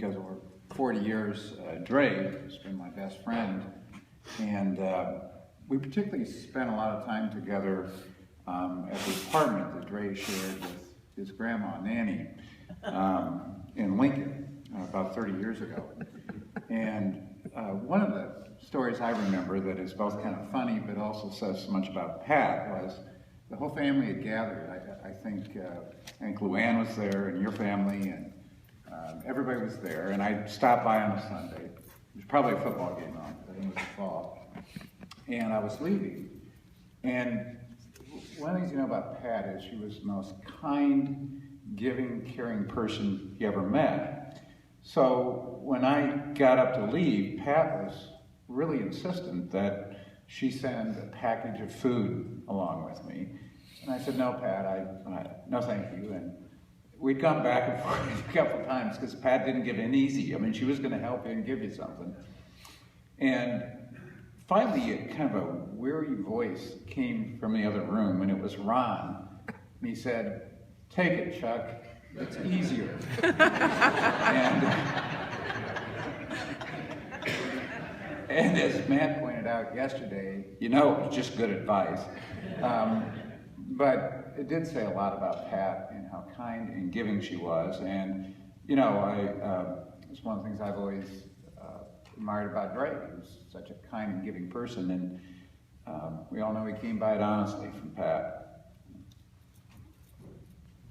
because over 40 years, Dre has been my best friend, and we particularly spent a lot of time together at the apartment that Dre shared with his grandma, Nanny, in Lincoln about 30 years ago. And one of the stories I remember that is both kind of funny but also says so much about Pat was the whole family had gathered. I think Luann was there and your family, and everybody was there. And I stopped by on a Sunday. There's probably a football game on, but I think it was the fall. And I was leaving. And one of the things you know about Pat is she was the most kind, giving, caring person you ever met. So when I got up to leave, Pat was really insistent that she send a package of food along with me. And I said, no, Pat, no thank you. And we'd gone back and forth a couple of times because Pat didn't give in easy. I mean, she was going to help you and give you something. And finally, a kind of a weary voice came from the other room, and it was Ron. And he said, take it, Chuck. It's easier. And as Matt pointed out yesterday, you know, it was just good advice. But it did say a lot about Pat and how kind and giving she was. And, you know, it's one of the things I've always admired about Dre. He was such a kind and giving person. And we all know he came by it honestly from Pat.